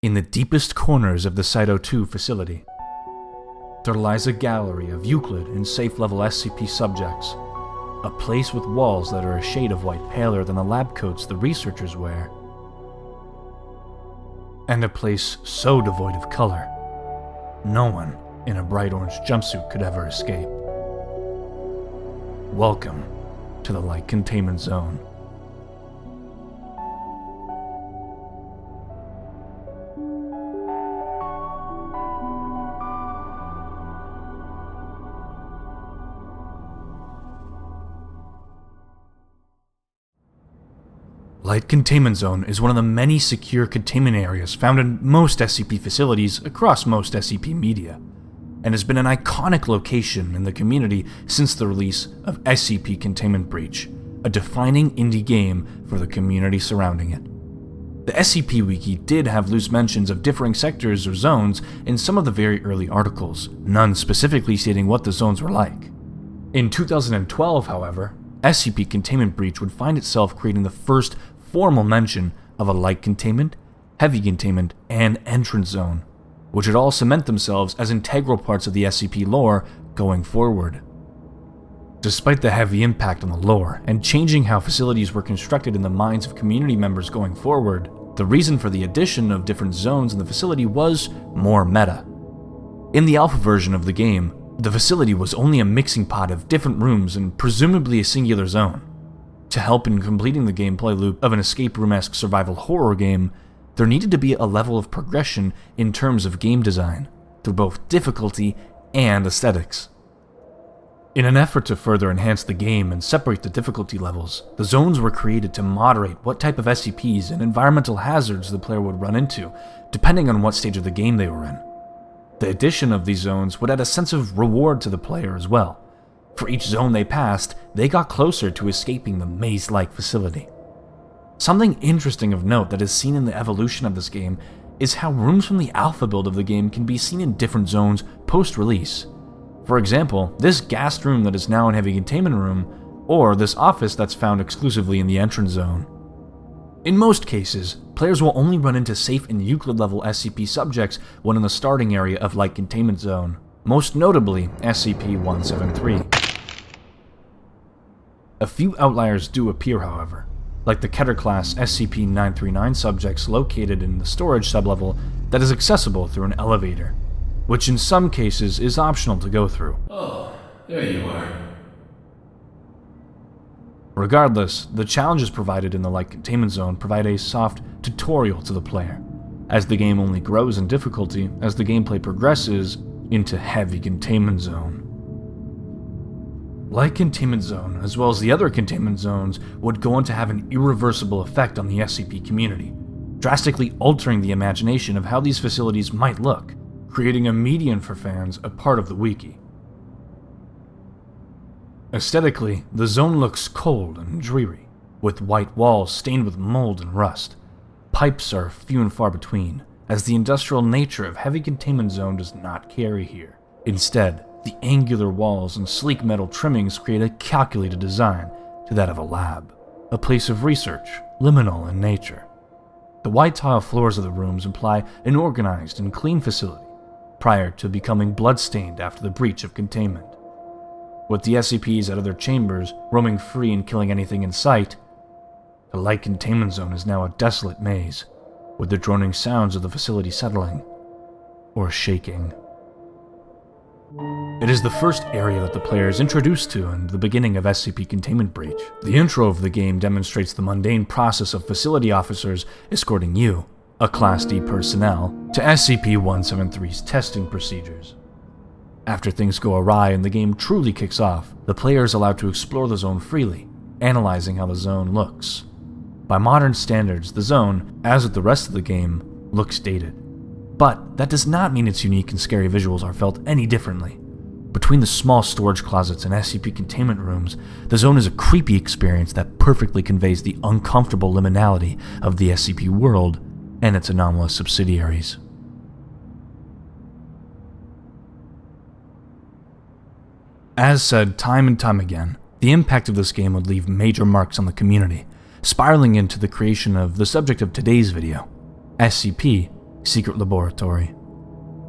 In the deepest corners of the Site-02 facility, there lies a gallery of Euclid and safe-level SCP subjects, a place with walls that are a shade of white paler than the lab coats the researchers wear, and a place so devoid of color, no one in a bright orange jumpsuit could ever escape. Welcome to the Light Containment Zone. Light Containment Zone is one of the many secure containment areas found in most SCP facilities across most SCP media, and has been an iconic location in the community since the release of SCP Containment Breach, a defining indie game for the community surrounding it. The SCP Wiki did have loose mentions of differing sectors or zones in some of the very early articles, none specifically stating what the zones were like. In 2012, however, SCP Containment Breach would find itself creating the first formal mention of a light containment, heavy containment, and entrance zone, which would all cement themselves as integral parts of the SCP lore going forward. Despite the heavy impact on the lore and changing how facilities were constructed in the minds of community members going forward, the reason for the addition of different zones in the facility was more meta. In the alpha version of the game, the facility was only a mixing pot of different rooms and presumably a singular zone. To help in completing the gameplay loop of an escape room-esque survival horror game, there needed to be a level of progression in terms of game design, through both difficulty and aesthetics. In an effort to further enhance the game and separate the difficulty levels, the zones were created to moderate what type of SCPs and environmental hazards the player would run into, depending on what stage of the game they were in. The addition of these zones would add a sense of reward to the player as well. For each zone they passed, they got closer to escaping the maze-like facility. Something interesting of note that is seen in the evolution of this game is how rooms from the alpha build of the game can be seen in different zones post-release. For example, this gassed room that is now in Heavy Containment Room, or this office that's found exclusively in the entrance zone. In most cases, players will only run into safe and Euclid-level SCP subjects when in the starting area of Light Containment Zone, most notably SCP-173. A few outliers do appear, however, like the Keter-class SCP-939 subjects located in the storage sublevel that is accessible through an elevator, which in some cases is optional to go through. Oh, there you are. Regardless, the challenges provided in the Light Containment Zone provide a soft tutorial to the player, as the game only grows in difficulty as the gameplay progresses into Heavy Containment Zone. Light Containment Zone, as well as the other containment zones, would go on to have an irreversible effect on the SCP community, drastically altering the imagination of how these facilities might look, creating a median for fans a part of the wiki. Aesthetically, the zone looks cold and dreary, with white walls stained with mold and rust. Pipes are few and far between, as the industrial nature of Heavy Containment Zone does not carry here. Instead, the angular walls and sleek metal trimmings create a calculated design to that of a lab, a place of research, liminal in nature. The white tile floors of the rooms imply an organized and clean facility, prior to becoming bloodstained after the breach of containment. With the SCPs out of their chambers, roaming free and killing anything in sight, the Light Containment Zone is now a desolate maze, with the droning sounds of the facility settling, or shaking. It is the first area that the player is introduced to in the beginning of SCP Containment Breach. The intro of the game demonstrates the mundane process of facility officers escorting you, a Class D personnel, to SCP-173's testing procedures. After things go awry and the game truly kicks off, the player is allowed to explore the zone freely, analyzing how the zone looks. By modern standards, the zone, as with the rest of the game, looks dated. But that does not mean its unique and scary visuals are felt any differently. Between the small storage closets and SCP containment rooms, the zone is a creepy experience that perfectly conveys the uncomfortable liminality of the SCP world and its anomalous subsidiaries. As said time and time again, the impact of this game would leave major marks on the community, spiraling into the creation of the subject of today's video, SCP Secret Laboratory.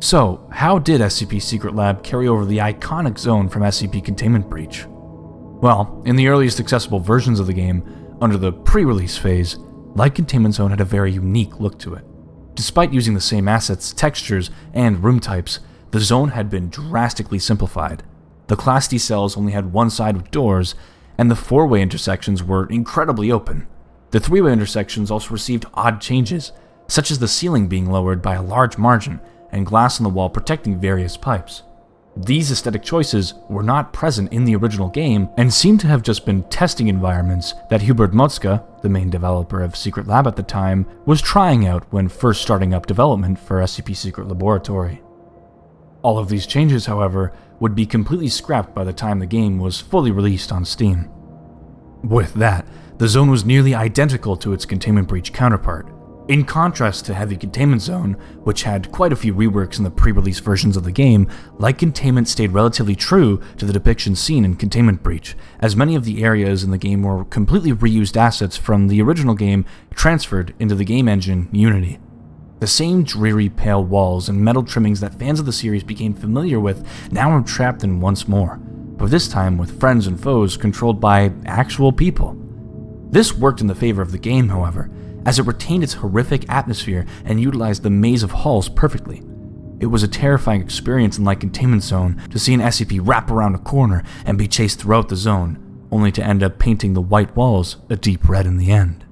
So, how did SCP Secret Lab carry over the iconic zone from SCP Containment Breach? Well, in the earliest accessible versions of the game, under the pre-release phase, Light Containment Zone had a very unique look to it. Despite using the same assets, textures, and room types, the zone had been drastically simplified. The Class D cells only had one side with doors, and the 4-way intersections were incredibly open. The 3-way intersections also received odd changes, such as the ceiling being lowered by a large margin and glass on the wall protecting various pipes. These aesthetic choices were not present in the original game and seem to have just been testing environments that Hubert Motzka, the main developer of Secret Lab at the time, was trying out when first starting up development for SCP Secret Laboratory. All of these changes, however, would be completely scrapped by the time the game was fully released on Steam. With that, the zone was nearly identical to its Containment Breach counterpart. In contrast to Heavy Containment Zone, which had quite a few reworks in the pre-release versions of the game, Light Containment stayed relatively true to the depiction seen in Containment Breach, as many of the areas in the game were completely reused assets from the original game transferred into the game engine Unity. The same dreary pale walls and metal trimmings that fans of the series became familiar with now are trapped in once more, but this time with friends and foes controlled by actual people. This worked in the favor of the game, however, as it retained its horrific atmosphere and utilized the maze of halls perfectly. It was a terrifying experience in Light Containment Zone to see an SCP wrap around a corner and be chased throughout the zone, only to end up painting the white walls a deep red in the end.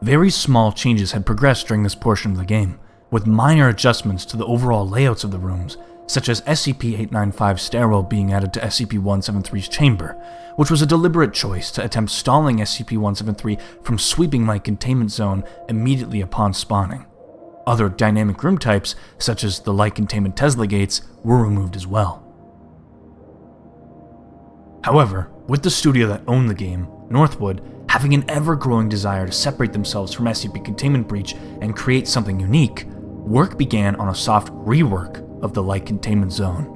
Very small changes had progressed during this portion of the game, with minor adjustments to the overall layouts of the rooms, such as SCP-895's stairwell being added to SCP-173's chamber, which was a deliberate choice to attempt stalling SCP-173 from sweeping Light Containment Zone immediately upon spawning. Other dynamic room types, such as the Light Containment Tesla gates, were removed as well. However, with the studio that owned the game, Northwood, having an ever-growing desire to separate themselves from SCP Containment Breach and create something unique, work began on a soft rework of the Light Containment Zone.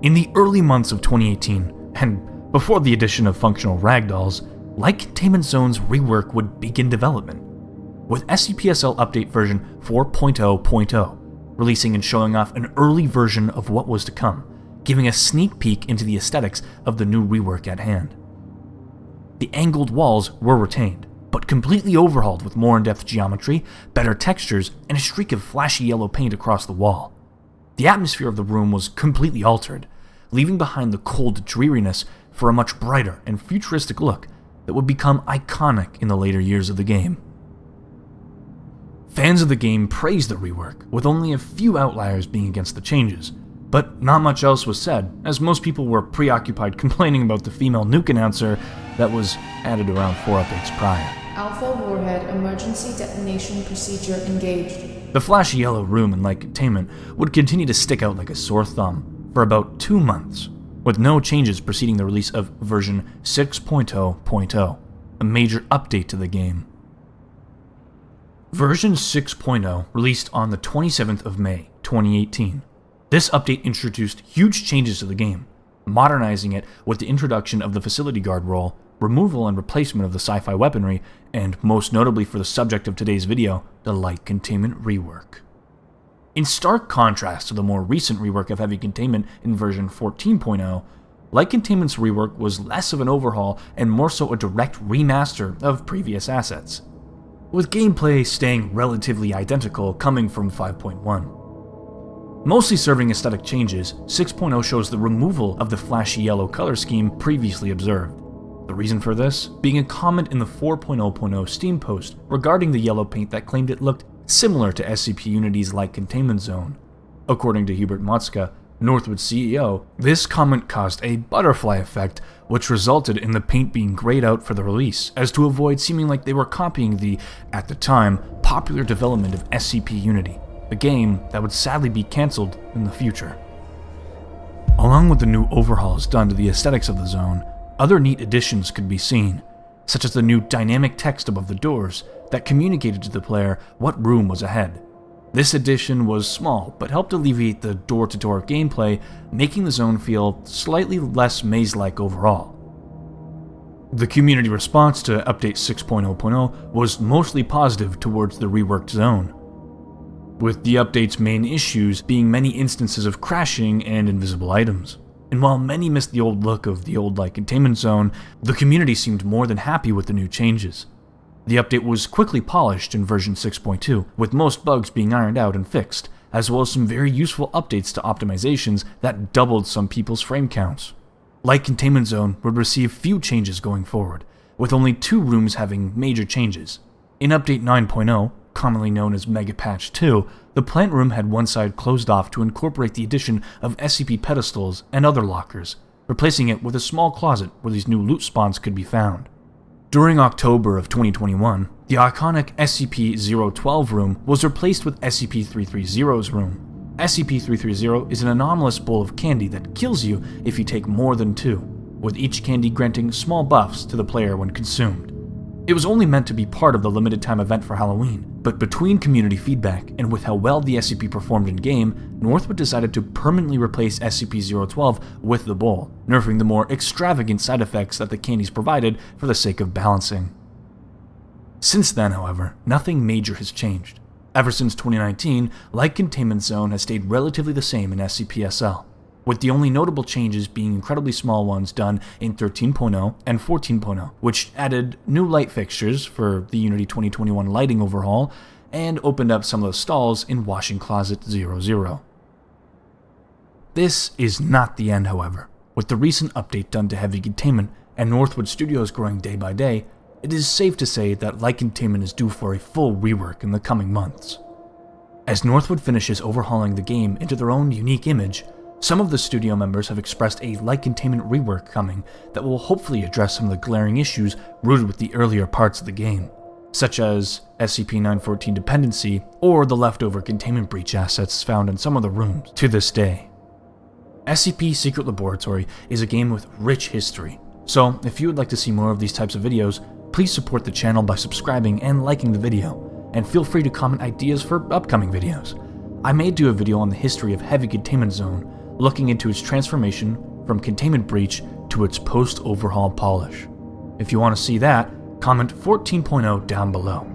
In the early months of 2018, and before the addition of functional ragdolls, Light Containment Zone's rework would begin development, with SCP-SL Update version 4.0.0 releasing and showing off an early version of what was to come, giving a sneak peek into the aesthetics of the new rework at hand. The angled walls were retained, but completely overhauled with more in-depth geometry, better textures, and a streak of flashy yellow paint across the wall. The atmosphere of the room was completely altered, leaving behind the cold dreariness for a much brighter and futuristic look that would become iconic in the later years of the game. Fans of the game praised the rework, with only a few outliers being against the changes, but not much else was said, as most people were preoccupied complaining about the female nuke announcer that was added around 4 updates prior. Alpha Warhead Emergency Detonation Procedure engaged. The flashy yellow room in Light Containment would continue to stick out like a sore thumb for about 2 months, with no changes preceding the release of version 6.0.0, a major update to the game. Version 6.0 released on the 27th of May, 2018. This update introduced huge changes to the game, modernizing it with the introduction of the Facility Guard role, removal and replacement of the sci-fi weaponry, and most notably for the subject of today's video, the Light Containment rework. In stark contrast to the more recent rework of Heavy Containment in version 14.0, Light Containment's rework was less of an overhaul and more so a direct remaster of previous assets, with gameplay staying relatively identical coming from 5.1. Mostly serving aesthetic changes, 6.0 shows the removal of the flashy yellow color scheme previously observed. The reason for this being a comment in the 4.0.0 Steam post regarding the yellow paint that claimed it looked similar to SCP Unity's Light Containment Zone. According to Hubert Motzka, Northwood's CEO, this comment caused a butterfly effect, which resulted in the paint being grayed out for the release, as to avoid seeming like they were copying the, at the time, popular development of SCP Unity, a game that would sadly be cancelled in the future. Along with the new overhauls done to the aesthetics of the zone, other neat additions could be seen, such as the new dynamic text above the doors that communicated to the player what room was ahead. This addition was small, but helped alleviate the door-to-door gameplay, making the zone feel slightly less maze-like overall. The community response to Update 6.0.0 was mostly positive towards the reworked zone, with the update's main issues being many instances of crashing and invisible items. And while many missed the old look of the old Light Containment Zone, the community seemed more than happy with the new changes. The update was quickly polished in version 6.2, with most bugs being ironed out and fixed, as well as some very useful updates to optimizations that doubled some people's frame counts. Light Containment Zone would receive few changes going forward, with only 2 rooms having major changes. In Update 9.0, commonly known as Mega Patch 2, the plant room had one side closed off to incorporate the addition of SCP pedestals and other lockers, replacing it with a small closet where these new loot spawns could be found. During October of 2021, the iconic SCP-012 room was replaced with SCP-330's room. SCP-330 is an anomalous bowl of candy that kills you if you take more than 2, with each candy granting small buffs to the player when consumed. It was only meant to be part of the limited time event for Halloween, but between community feedback and with how well the SCP performed in-game, Northwood decided to permanently replace SCP-012 with the bowl, nerfing the more extravagant side effects that the candies provided for the sake of balancing. Since then, however, nothing major has changed. Ever since 2019, Light Containment Zone has stayed relatively the same in SCP-SL, with the only notable changes being incredibly small ones done in 13.0 and 14.0, which added new light fixtures for the Unity 2021 lighting overhaul and opened up some of the stalls in Washing Closet 00. This is not the end, however. With the recent update done to Heavy Containment and Northwood Studios growing day by day, it is safe to say that Light Containment is due for a full rework in the coming months. As Northwood finishes overhauling the game into their own unique image, some of the studio members have expressed a Light Containment rework coming that will hopefully address some of the glaring issues rooted with the earlier parts of the game, such as SCP-914 dependency or the leftover containment breach assets found in some of the rooms to this day. SCP Secret Laboratory is a game with rich history, so if you would like to see more of these types of videos, please support the channel by subscribing and liking the video, and feel free to comment ideas for upcoming videos. I may do a video on the history of Heavy Containment Zone, looking into its transformation from containment breach to its post-overhaul polish. If you want to see that, comment 14.0 down below.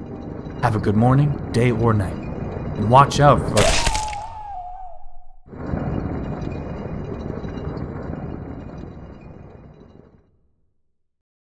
Have a good morning, day, or night, and watch out for